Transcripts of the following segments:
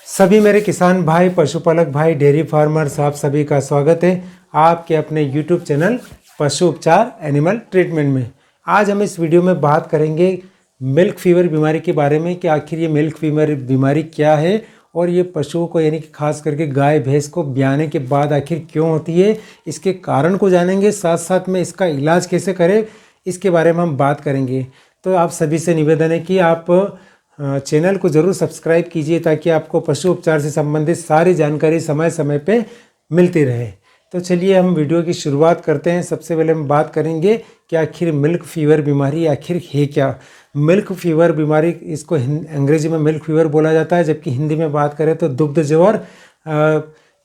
सभी मेरे किसान भाई, पशुपालक भाई, डेयरी फार्मर्स, आप सभी का स्वागत है आपके अपने YouTube चैनल पशु उपचार एनिमल ट्रीटमेंट में। आज हम इस वीडियो में बात करेंगे मिल्क फीवर बीमारी के बारे में कि आखिर ये मिल्क फीवर बीमारी क्या है और ये पशुओं को यानी कि खास करके गाय भैंस को ब्याने के बाद आखिर क्यों होती है, इसके कारण को जानेंगे। साथ साथ में इसका इलाज कैसे करें इसके बारे में हम बात करेंगे। तो आप सभी से निवेदन है कि आप चैनल को ज़रूर सब्सक्राइब कीजिए ताकि आपको पशु उपचार से संबंधित सारी जानकारी समय समय पे मिलती रहे। तो चलिए हम वीडियो की शुरुआत करते हैं। सबसे पहले हम बात करेंगे कि आखिर मिल्क फीवर बीमारी आखिर है क्या। मिल्क फीवर बीमारी, इसको अंग्रेजी में मिल्क फीवर बोला जाता है, जबकि हिंदी में बात करें तो दुग्ध ज्वर।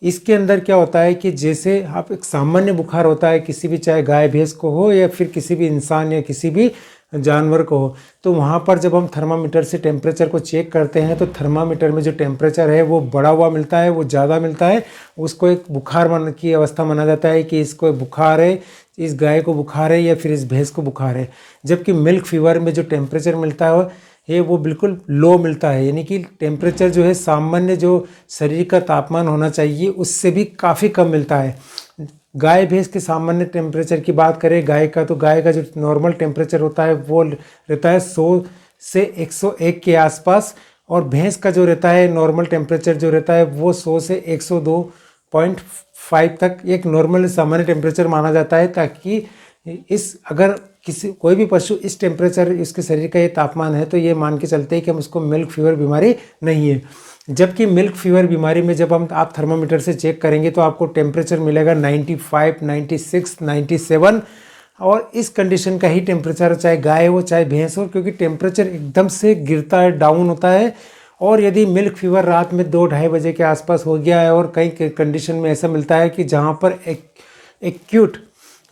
इसके अंदर क्या होता है कि जैसे आप एक सामान्य बुखार होता है किसी भी, चाहे गाय भैंस को हो या फिर किसी भी इंसान या किसी भी जानवर को हो, तो वहाँ पर जब हम थर्मामीटर से टेम्परेचर को चेक करते हैं तो थर्मामीटर में जो टेम्परेचर है वो बढ़ा हुआ मिलता है, वो ज़्यादा मिलता है। उसको एक बुखार की अवस्था माना जाता है कि इसको बुखार है, इस गाय को बुखार है या फिर इस भैंस को बुखार है। जबकि मिल्क फीवर में जो टेम्परेचर मिलता है वो बिल्कुल लो मिलता है, यानी कि टेम्परेचर जो है सामान्य जो शरीर का तापमान होना चाहिए उससे भी काफ़ी कम मिलता है। गाय भैंस के सामान्य टेम्परेचर की बात करें गाय का, तो गाय का जो नॉर्मल टेम्परेचर होता है वो रहता है 100 से 101 के आसपास, और भैंस का जो रहता है नॉर्मल टेम्परेचर जो रहता है वो 100 से 102.5 तक एक नॉर्मल सामान्य टेम्परेचर माना जाता है। ताकि अगर कोई भी पशु इस टेम्परेचर, इसके शरीर का ये तापमान है तो ये मान के चलते हैं कि हम उसको मिल्क फीवर बीमारी नहीं है। जबकि मिल्क फीवर बीमारी में जब आप थर्मामीटर से चेक करेंगे तो आपको टेम्परेचर मिलेगा 95, 96, 97, और इस कंडीशन का ही टेम्परेचर चाहे गाय हो चाहे भैंस हो, क्योंकि टेम्परेचर एकदम से गिरता है, डाउन होता है। और यदि मिल्क फीवर रात में 2-2:30 बजे के आसपास हो गया है, और कई कंडीशन में ऐसा मिलता है कि जहाँ पर एक्यूट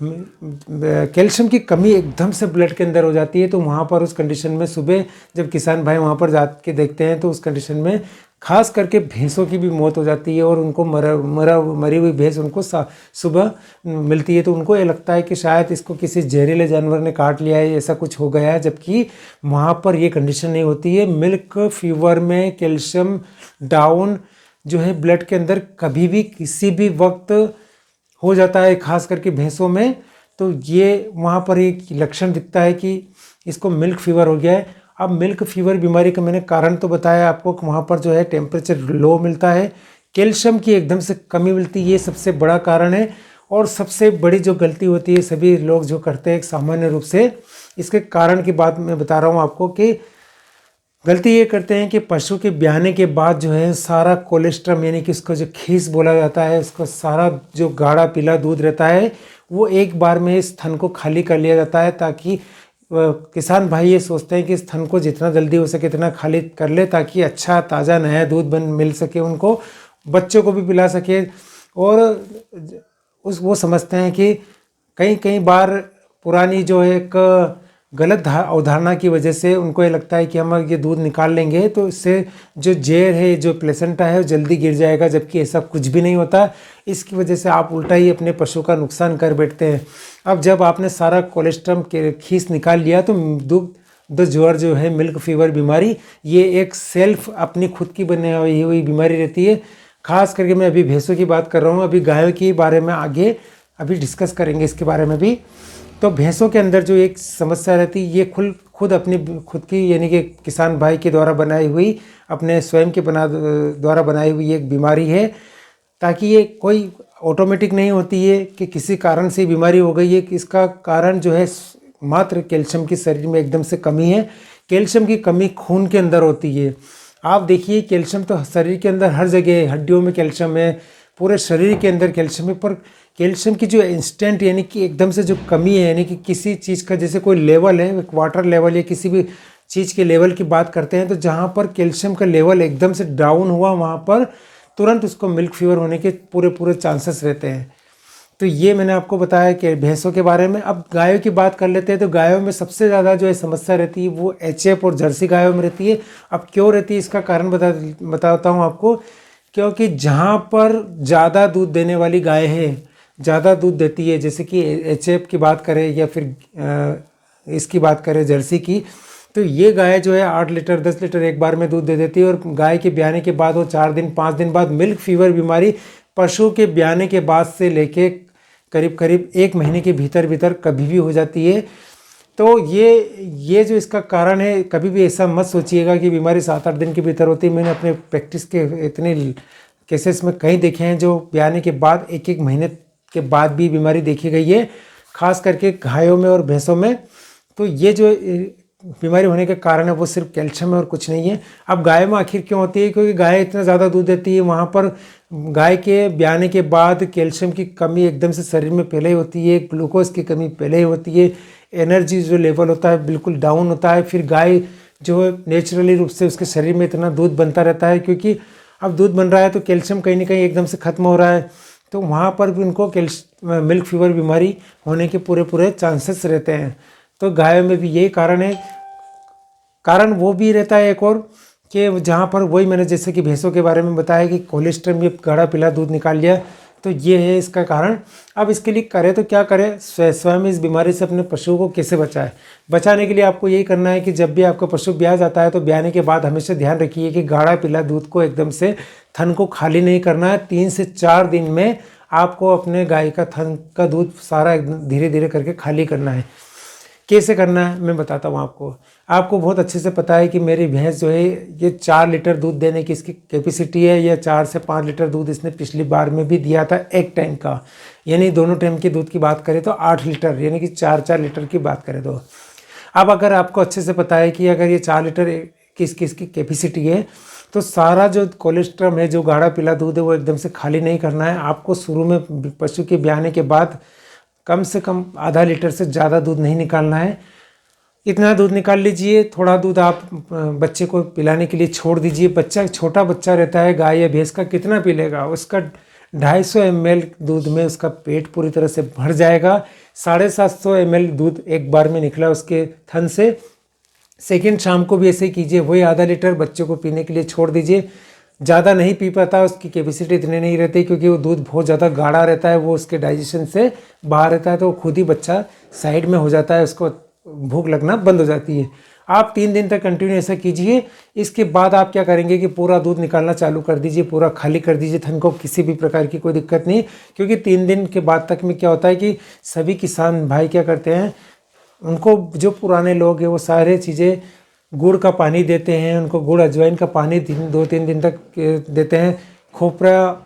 कैल्शियम की कमी एकदम से ब्लड के अंदर हो जाती है, तो वहाँ पर उस कंडीशन में सुबह जब किसान भाई वहाँ पर जाके देखते हैं तो उस कंडीशन में खास करके भैंसों की भी मौत हो जाती है, और उनको मरी हुई भैंस उनको सुबह मिलती है। तो उनको ये लगता है कि शायद इसको किसी जहरीले जानवर ने काट लिया है, ऐसा कुछ हो गया है, जबकि वहाँ पर ये कंडीशन नहीं होती है। मिल्क फीवर में कैल्शियम डाउन जो है ब्लड के अंदर कभी भी किसी भी वक्त हो जाता है, खास करके भैंसों में। तो ये वहाँ पर एक लक्षण दिखता है कि इसको मिल्क फीवर हो गया है। अब मिल्क फीवर बीमारी का मैंने कारण तो बताया आपको कि वहाँ पर जो है टेम्परेचर लो मिलता है, कैल्शियम की एकदम से कमी मिलती है, ये सबसे बड़ा कारण है। और सबसे बड़ी जो गलती होती है सभी लोग जो करते हैं सामान्य रूप से, इसके कारण की बात मैं बता रहा हूँ आपको कि गलती ये करते हैं कि पशु के ब्याने के बाद जो है सारा कोलेस्ट्रम, यानी कि इसको जो खीस बोला जाता है, उसको सारा जो गाढ़ा पीला दूध रहता है वो एक बार में इस थन को खाली कर लिया जाता है। ताकि किसान भाई ये सोचते हैं कि इस थन को जितना जल्दी हो सके इतना खाली कर ले ताकि अच्छा ताज़ा नया दूध मिल सके, उनको बच्चों को भी पिला सके। और वो समझते हैं कि कई बार पुरानी जो एक गलत अवधारणा की वजह से उनको ये लगता है कि हम ये दूध निकाल लेंगे तो इससे जो जेर है, जो प्लेसेंटा है, वो जल्दी गिर जाएगा, जबकि ऐसा कुछ भी नहीं होता। इसकी वजह से आप उल्टा ही अपने पशु का नुकसान कर बैठते हैं। अब जब आपने सारा कोलेस्ट्रम के खीस निकाल लिया तो दुग्ध ज्वर जो है, मिल्क फीवर बीमारी, ये एक सेल्फ अपनी खुद की बनी हुई बीमारी रहती है। खास करके मैं अभी भैंसों की बात कर रहा हूँ, अभी गायों के बारे में आगे अभी डिस्कस करेंगे इसके बारे में भी। तो भैंसों के अंदर जो एक समस्या रहती है, ये खुद अपनी खुद की, यानी कि किसान भाई के द्वारा बनाई हुई, अपने स्वयं के द्वारा बनाई हुई एक बीमारी है। ताकि ये कोई ऑटोमेटिक नहीं होती है कि किसी कारण से बीमारी हो गई है, कि इसका कारण जो है मात्र कैल्शियम की शरीर में एकदम से कमी है। कैल्शियम की कमी खून के अंदर होती है। आप देखिए कैल्शियम तो शरीर के अंदर हर जगह है, हड्डियों में कैल्शियम है, पूरे शरीर के अंदर कैल्शियम है। पर कैल्शियम की जो इंस्टेंट, यानी कि एकदम से जो कमी है, यानी कि किसी चीज़ का जैसे कोई लेवल है, एक वाटर लेवल या किसी भी चीज़ के लेवल की बात करते हैं, तो जहाँ पर कैल्शियम का लेवल एकदम से डाउन हुआ वहाँ पर तुरंत उसको मिल्क फीवर होने के पूरे चांसेस रहते हैं। तो ये मैंने आपको बताया कि भैंसों के बारे में। अब गायों की बात कर लेते हैं। तो गायों में सबसे ज़्यादा जो है समस्या रहती है वो एचएफ और जर्सी गायों में रहती है। अब क्यों रहती है इसका कारण बताता हूँ आपको। क्योंकि जहाँ पर ज़्यादा दूध देने वाली गाय है, ज़्यादा दूध देती है, जैसे कि एचएफ की बात करें या फिर इसकी बात करें जर्सी की, तो ये गाय जो है 8 लीटर 10 लीटर एक बार में दूध दे देती है। और गाय के ब्याने के बाद वो 4 दिन 5 दिन बाद मिल्क फीवर बीमारी पशु के ब्याने के बाद से लेके करीब करीब 1 महीने के भीतर भीतर कभी भी हो जाती है। तो ये जो इसका कारण है, कभी भी ऐसा मत सोचिएगा कि बीमारी 7-8 दिन के भीतर होती है। मैंने अपने प्रैक्टिस के इतने केसेस में कई देखे हैं जो ब्याने के बाद 1-1 महीने के बाद भी बीमारी देखी गई है, खास करके गायों में और भैंसों में। तो ये जो बीमारी होने का कारण है वो सिर्फ कैल्शियम है और कुछ नहीं है। अब गाय में आखिर क्यों होती है? क्योंकि गाय इतना ज़्यादा दूध देती है, वहाँ पर गाय के ब्याने के बाद कैल्शियम की कमी एकदम से शरीर में पहले ही होती है, ग्लूकोज की कमी पहले ही होती है, एनर्जी जो लेवल होता है बिल्कुल डाउन होता है। फिर गाय जो नेचुरली रूप से उसके शरीर में इतना दूध बनता रहता है, क्योंकि अब दूध बन रहा है तो कैल्शियम कहीं ना कहीं एकदम से ख़त्म हो रहा है, तो वहाँ पर भी उनको मिल्क फीवर बीमारी होने के पूरे चांसेस रहते हैं। तो गायों में भी यही कारण है। कारण वो भी रहता है एक और कि जहाँ पर वही मैंने जैसे कि भैंसों के बारे में बताया कि कोलेस्ट्रॉल में गाढ़ा पीला दूध निकाल लिया, तो ये है इसका कारण। अब इसके लिए करे तो क्या करें? स्वयं इस बीमारी से अपने पशु को कैसे बचाएं? बचाने के लिए आपको यही करना है कि जब भी आपका पशु ब्याह जाता है तो ब्याने के बाद हमेशा ध्यान रखिए कि गाढ़ा पीला दूध को एकदम से थन को खाली नहीं करना है। 3 से 4 दिन में आपको अपने गाय का थन का दूध सारा धीरे धीरे करके खाली करना है। कैसे करना है मैं बताता हूँ आपको बहुत अच्छे से पता है कि मेरी भैंस जो है ये 4 लीटर दूध देने की इसकी कैपेसिटी है, या 4 से 5 लीटर दूध इसने पिछली बार में भी दिया था एक टाइम का, यानी दोनों टाइम के दूध की बात करें तो 8 लीटर, यानी कि 4-4 लीटर की बात करें तो। अब अगर आपको अच्छे से पता है कि अगर ये 4 लीटर किसकी कैपेसिटी है, तो सारा जो कोलेस्ट्रम है, जो गाढ़ा पीला दूध है, वो एकदम से खाली नहीं करना है आपको। शुरू में पशु के ब्याने के बाद कम से कम आधा लीटर से ज़्यादा दूध नहीं निकालना है। इतना दूध निकाल लीजिए, थोड़ा दूध आप बच्चे को पिलाने के लिए छोड़ दीजिए। छोटा बच्चा रहता है गाय या भैंस का, कितना पी लेगा? उसका 250 ml दूध में उसका पेट पूरी तरह से भर जाएगा। 750 ml दूध एक बार में निकला उसके थन से। सेकेंड शाम को भी ऐसे ही कीजिए, वही आधा लीटर बच्चे को पीने के लिए छोड़ दीजिए। ज़्यादा नहीं पी पाता, उसकी कैपेसिटी इतनी नहीं रहती, क्योंकि वो दूध बहुत ज़्यादा गाढ़ा रहता है, वो उसके डाइजेशन से बाहर रहता है, तो खुद ही बच्चा साइड में हो जाता है, उसको भूख लगना बंद हो जाती है। आप 3 दिन तक कंटिन्यू ऐसा कीजिए। इसके बाद आप क्या करेंगे कि पूरा दूध निकालना चालू कर दीजिए, पूरा खाली कर दीजिए थन को, किसी भी प्रकार की कोई दिक्कत नहीं। क्योंकि 3 दिन के बाद तक में क्या होता है कि सभी किसान भाई क्या करते हैं, उनको जो पुराने लोग हैं वो सारे चीज़ें गुड़ का पानी देते हैं, उनको गुड़ अजवाइन का पानी 2-3 दिन तक देते हैं, खोपरा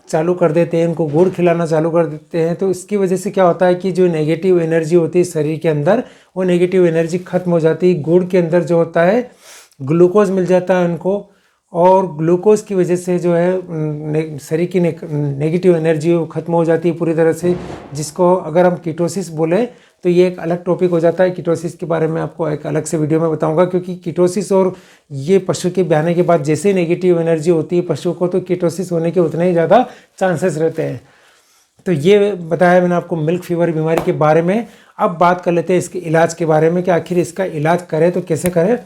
चालू कर देते हैं, उनको गुड़ खिलाना चालू कर देते हैं। तो इसकी वजह से क्या होता है कि जो नेगेटिव एनर्जी होती है शरीर के अंदर, वो नेगेटिव एनर्जी खत्म हो जाती है। गुड़ के अंदर जो होता है ग्लूकोज मिल जाता है उनको, और ग्लूकोज की वजह से जो है शरीर की नेगेटिव एनर्जी वो खत्म हो जाती है पूरी तरह से, जिसको अगर हम कीटोसिस बोले तो ये एक अलग टॉपिक हो जाता है। कीटोसिस के बारे में आपको एक अलग से वीडियो में बताऊंगा, क्योंकि कीटोसिस और ये पशु के ब्याने के बाद जैसे नेगेटिव एनर्जी होती है पशु को, तो कीटोसिस होने के उतने ही ज़्यादा चांसेस रहते हैं। तो ये बताया मैंने आपको मिल्क फीवर बीमारी के बारे में। अब बात कर लेते हैं इसके इलाज के बारे में कि आखिर इसका इलाज करें तो कैसे करें।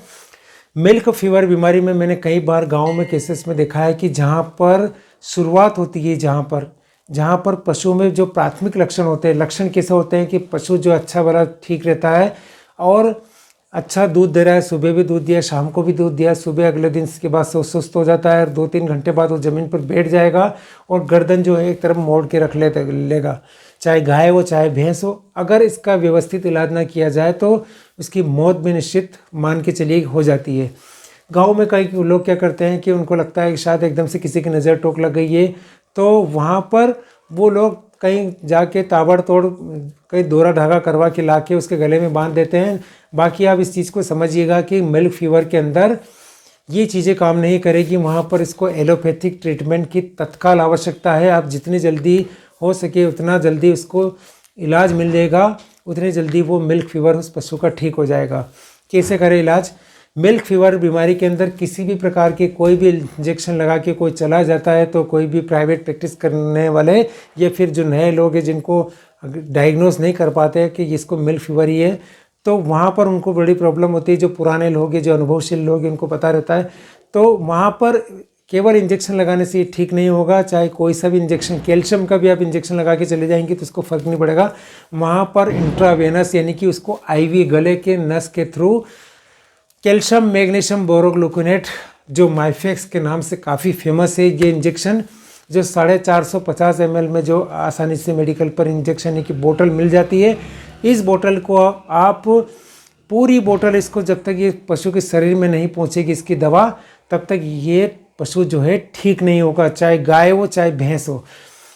मिल्क फीवर बीमारी में मैंने कई बार गाँव में केसेस में देखा है कि जहाँ पर शुरुआत होती है, जहाँ पर पशु में जो प्राथमिक लक्षण होते हैं, लक्षण कैसे होते हैं कि पशु जो अच्छा वाला ठीक रहता है और अच्छा दूध दे रहा है, सुबह भी दूध दिया, शाम को भी दूध दिया, सुबह अगले दिन के बाद सुस्त हो जाता है, 2-3 घंटे बाद वो ज़मीन पर बैठ जाएगा और गर्दन जो है एक तरफ मोड़ के रख लेगा, चाहे गाय हो चाहे भैंस हो। अगर इसका व्यवस्थित इलाज ना किया जाए तो उसकी मौत भी निश्चित मान के चलिए हो जाती है। गाँव में कई लोग क्या करते हैं कि उनको लगता है कि शायद एकदम से किसी की नज़र टोक लग गई है, तो वहाँ पर वो लोग कहीं जाके ताबड़तोड़ कहीं दोरा धागा करवा के लाके उसके गले में बांध देते हैं। बाकी आप इस चीज़ को समझिएगा कि मिल्क फीवर के अंदर ये चीज़ें काम नहीं करेगी, वहाँ पर इसको एलोपैथिक ट्रीटमेंट की तत्काल आवश्यकता है। आप जितनी जल्दी हो सके उतना जल्दी उसको इलाज मिल जाएगा, उतनी जल्दी वो मिल्क फीवर उस पशु का ठीक हो जाएगा। कैसे करें इलाज? मिल्क फीवर बीमारी के अंदर किसी भी प्रकार के कोई भी इंजेक्शन लगा के कोई चला जाता है तो कोई भी प्राइवेट प्रैक्टिस करने वाले या फिर जो नए लोग हैं जिनको डायग्नोस नहीं कर पाते हैं कि इसको मिल्क फीवर ही है, तो वहाँ पर उनको बड़ी प्रॉब्लम होती है। जो पुराने लोग हैं, जो अनुभवशील लोग हैं, उनको पता रहता है, तो वहाँ पर केवल इंजेक्शन लगाने से ठीक नहीं होगा। चाहे कोई सा भी इंजेक्शन, कैल्शियम का भी आप इंजेक्शन लगा के चले जाएंगे तो उसको फ़र्क नहीं पड़ेगा। वहाँ पर इंट्रावेनस यानी कि उसको आईवी गले के नस के थ्रू कैल्शियम मैग्नीशियम बोरोग्लूकोनेट जो माइफेक्स के नाम से काफ़ी फेमस है। ये इंजेक्शन जो 450 ml में जो आसानी से मेडिकल पर इंजेक्शन की बोतल मिल जाती है, इस बोतल को आप पूरी बोतल इसको जब तक ये पशु के शरीर में नहीं पहुंचेगी इसकी दवा, तब तक ये पशु जो है ठीक नहीं होगा, चाहे गाय हो चाहे भैंस हो।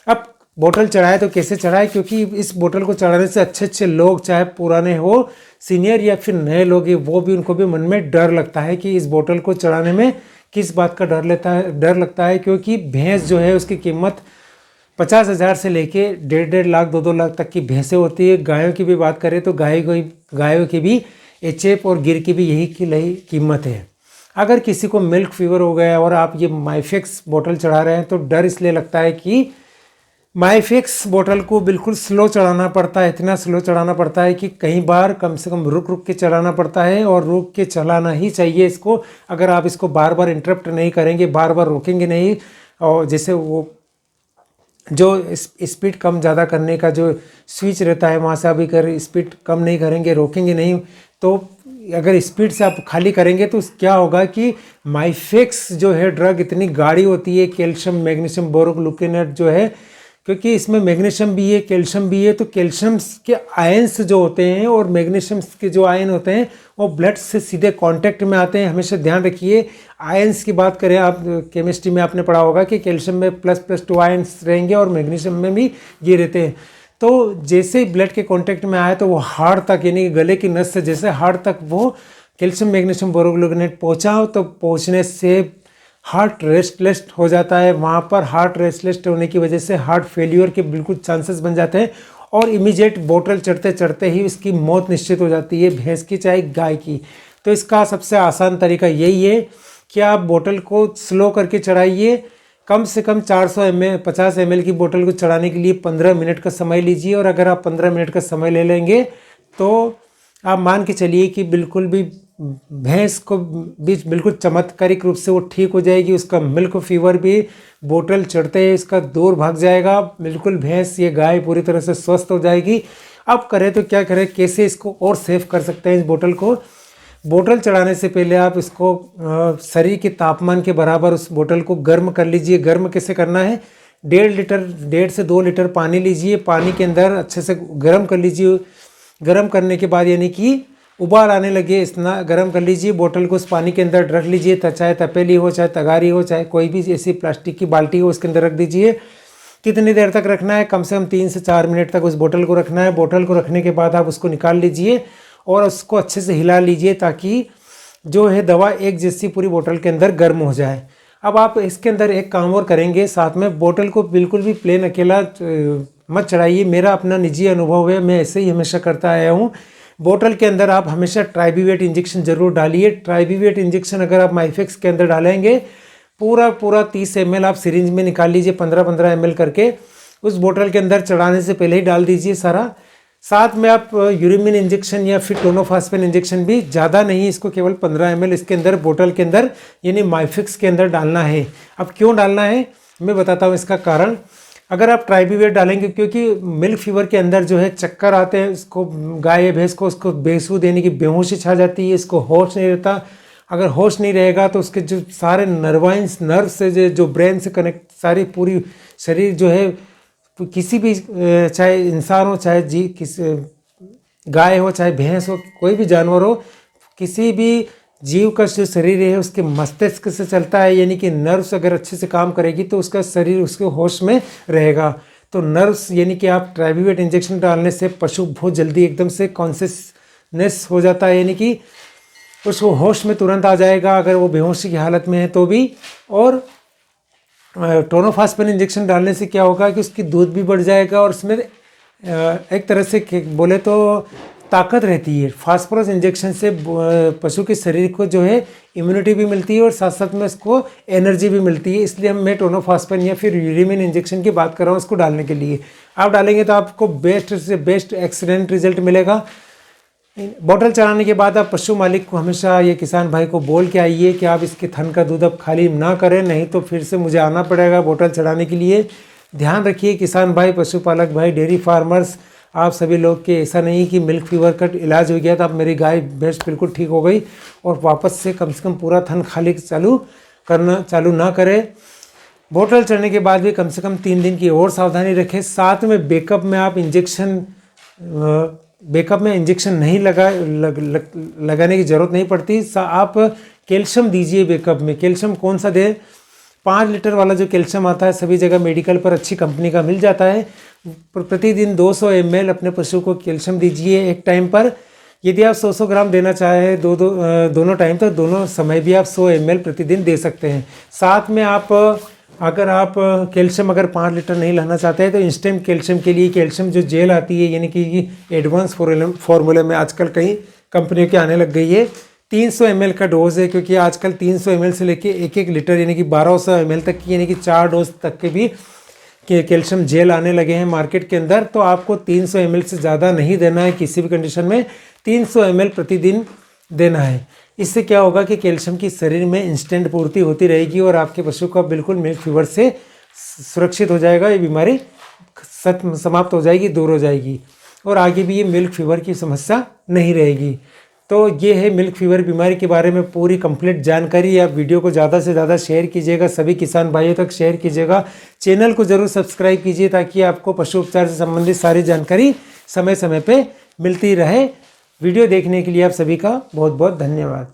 अब बोतल चढ़ाए तो कैसे चढ़ाए, क्योंकि इस बोतल को चढ़ाने से अच्छे अच्छे लोग, चाहे पुराने हो सीनियर या फिर नए लोग, वो भी उनको भी मन में डर लगता है कि इस बोतल को चढ़ाने में किस बात का डर लगता है, क्योंकि भैंस जो है उसकी कीमत 50,000 से लेके 1.5 लाख 2 लाख तक की भैंसें होती है। गायों की भी बात करें तो गायों की भी एचएफ और गिर की भी यही कीमत है। अगर किसी को मिल्क फीवर हो गया और आप ये माइफेक्स बोतल चढ़ा रहे हैं तो डर इसलिए लगता है कि माइफेक्स बोतल को बिल्कुल स्लो चढ़ाना पड़ता है, इतना स्लो चढ़ाना पड़ता है कि कई बार कम से कम रुक रुक के चलाना पड़ता है, और रुक के चलाना ही चाहिए इसको। अगर आप इसको बार बार इंटरप्ट नहीं करेंगे, बार बार रोकेंगे नहीं, और जैसे वो जो स्पीड कम ज़्यादा करने का जो स्विच रहता है वहाँ से आप अगर स्पीड कम नहीं करेंगे, रोकेंगे नहीं, तो अगर स्पीड से आप खाली करेंगे तो क्या होगा कि माइफेक्स जो है ड्रग इतनी गाढ़ी होती है, कैल्शियम मैग्नीशियम बोरोग्लूकोनेट जो है, क्योंकि इसमें मैग्नीशियम भी है कैल्शियम भी है, तो कैल्शियम के आयंस जो होते हैं और मैग्नीशियम के जो आयन होते हैं वो ब्लड से सीधे कांटेक्ट में आते हैं। हमेशा ध्यान रखिए, आयंस की बात करें, आप केमिस्ट्री में आपने पढ़ा होगा कि कैल्शियम में ++2 आयंस रहेंगे और मैग्नीशियम में भी ये रहते हैं। तो जैसे ही ब्लड के कांटेक्ट में आए तो वो हार्ट तक, यानी गले की नस से जैसे हार्ट तक वो कैल्शियम मैग्नीशियम बोरोग्लूकोनेट पहुँचा, तो पहुँचने से हार्ट रेस्टलेस हो जाता है। वहाँ पर हार्ट रेस्टलेस होने की वजह से हार्ट फेल्यूर के बिल्कुल चांसेस बन जाते हैं, और इमीडिएट बोतल चढ़ते चढ़ते ही उसकी मौत निश्चित हो जाती है, भैंस की चाहे गाय की। तो इसका सबसे आसान तरीका यही है कि आप बोतल को स्लो करके चढ़ाइए। कम से कम 50 ml की बोतल को चढ़ाने के लिए 15 मिनट का समय लीजिए, और अगर आप 15 मिनट का समय ले लेंगे तो आप मान के चलिए कि बिल्कुल भी भैंस को भी बिल्कुल चमत्कारिक रूप से वो ठीक हो जाएगी। उसका मिल्क फीवर भी बोतल चढ़ते ही इसका दूर भाग जाएगा, बिल्कुल भैंस ये गाय पूरी तरह से स्वस्थ हो जाएगी। अब करें तो क्या करें, कैसे इसको और सेफ कर सकते हैं इस बोतल को। बोतल चढ़ाने से पहले आप इसको शरीर के तापमान के बराबर उस बोतल को गर्म कर लीजिए। गर्म कैसे करना है, 1.5 से 2 लीटर पानी लीजिए, पानी के अंदर अच्छे से गर्म कर लीजिए। गर्म करने के बाद यानी कि उबाल आने लगे, इतना गर्म कर लीजिए, बोतल को उस पानी के अंदर रख लीजिए, चाहे तपेली हो चाहे तगारी हो चाहे कोई भी ऐसी प्लास्टिक की बाल्टी हो उसके अंदर रख दीजिए। कितनी देर तक रखना है, कम से कम 3 से 4 मिनट तक उस बोतल को रखना है। बोतल को रखने के बाद आप उसको निकाल लीजिए और उसको अच्छे से हिला लीजिए ताकि जो है दवा एक जैसी पूरी बोतल के अंदर गर्म हो जाए। अब आप इसके अंदर एक काम और करेंगे, साथ में बोतल को बिल्कुल भी प्लेन अकेला मत चढ़ाइए। मेरा अपना निजी अनुभव है, मैं ऐसे ही हमेशा करता आया हूँ। बोतल के अंदर आप हमेशा ट्राइब्यूवेट इंजेक्शन जरूर डालिए। ट्राइब्यूवेट इंजेक्शन अगर आप माइफेक्स के अंदर डालेंगे, पूरा 30 ml आप सिरिंज में निकाल लीजिए, 15-15 ml करके उस बोतल के अंदर चढ़ाने से पहले ही डाल दीजिए सारा। साथ में आप यूरिमिन इंजेक्शन या फिर टोनोफास्फेन इंजेक्शन भी, ज़्यादा नहीं, इसको केवल 15 ml इसके अंदर बोतल के अंदर यानी माइफेक्स के अंदर डालना है। अब क्यों डालना है मैं बताता हूँ इसका कारण। अगर आप ट्राइब्यूवेट डालेंगे, क्योंकि मिल्क फीवर के अंदर जो है चक्कर आते हैं, इसको गाय या भैंस को उसको बेसू देने की बेहोशी छा जाती है, इसको होश नहीं रहता। अगर होश नहीं रहेगा तो उसके जो सारे नर्व से जो ब्रेन से कनेक्ट सारी पूरी शरीर जो है, किसी भी चाहे इंसान हो चाहे गाय हो चाहे भैंस हो, कोई भी जानवर हो, किसी भी जीव का जो शरीर है उसके मस्तिष्क से चलता है, यानी कि नर्व्स अगर अच्छे से काम करेगी तो उसका शरीर उसके होश में रहेगा। तो नर्व्स यानी कि आप ट्राइब्यूवेट इंजेक्शन डालने से पशु बहुत जल्दी एकदम से कॉन्शियसनेस हो जाता है, यानी कि उसको होश में तुरंत आ जाएगा अगर वो बेहोशी की हालत में है तो भी। और टोनोफास्फेन इंजेक्शन डालने से क्या होगा कि उसकी दूध भी बढ़ जाएगा, और उसमें एक तरह से बोले तो ताकत रहती है। फास्फोरस इंजेक्शन से पशु के शरीर को जो है इम्यूनिटी भी मिलती है और साथ साथ में उसको एनर्जी भी मिलती है। इसलिए मैं टोनोफास्फेन या फिर यूरिमिन इंजेक्शन की बात कर रहा हूँ उसको डालने के लिए। आप डालेंगे तो आपको बेस्ट से बेस्ट एक्सीलेंट रिजल्ट मिलेगा। बोतल चढ़ाने के बाद आप पशु मालिक को हमेशा, ये किसान भाई को बोल के आइए कि आप इसके थन का दूध अब खाली ना करें, नहीं तो फिर से मुझे आना पड़ेगा बोतल चढ़ाने के लिए। ध्यान रखिए किसान भाई, पशुपालक भाई, डेयरी फार्मर्स, आप सभी लोग के ऐसा नहीं कि मिल्क फीवर का इलाज हो गया तो अब मेरी गाय भैंस बिल्कुल ठीक हो गई और वापस से कम पूरा थन खाली चालू ना करें। बोतल चढ़ने के बाद भी कम से कम 3 दिन की और सावधानी रखें। साथ में बैकअप में आप इंजेक्शन नहीं लगाने की ज़रूरत नहीं पड़ती। आप कैल्शियम दीजिए बैकअप में। कैल्शियम कौन सा दे? 5 लीटर वाला जो कैल्शियम आता है सभी जगह मेडिकल पर अच्छी कंपनी का मिल जाता है। प्रतिदिन 200 ml अपने पशु को कैल्शियम दीजिए एक टाइम पर। यदि आप 100 ग्राम देना चाहें दोनों टाइम तो दोनों समय भी आप 100 ml प्रतिदिन दे सकते हैं। साथ में अगर आप कैल्शियम अगर 5 लीटर नहीं लाना चाहते हैं तो इंस्टेंट कैल्शियम के लिए कैल्शियम जो जेल आती है, यानी कि एडवांस फॉर्मूले में आजकल कई कंपनियों के आने लग गई है। 300 ml का डोज है, क्योंकि आजकल 300 ml से लेके 1 लीटर यानी कि 1200 ml तक की, यानी कि 4 डोज तक के भी कैल्शियम जेल आने लगे हैं मार्केट के अंदर। तो आपको 300 ml से ज़्यादा नहीं देना है किसी भी कंडीशन में, 300 ml प्रतिदिन देना है। इससे क्या होगा कि कैल्शियम की शरीर में इंस्टेंट पूर्ति होती रहेगी और आपके पशु का बिल्कुल मिल्क फीवर से सुरक्षित हो जाएगा। ये बीमारी समाप्त हो जाएगी, दूर हो जाएगी और आगे भी ये मिल्क फीवर की समस्या नहीं रहेगी। तो ये है मिल्क फीवर बीमारी के बारे में पूरी कंप्लीट जानकारी। आप वीडियो को ज़्यादा से ज़्यादा शेयर कीजिएगा, सभी किसान भाइयों तक शेयर कीजिएगा। चैनल को ज़रूर सब्सक्राइब कीजिए ताकि आपको पशु उपचार से संबंधित सारी जानकारी समय समय पे मिलती रहे। वीडियो देखने के लिए आप सभी का बहुत बहुत धन्यवाद।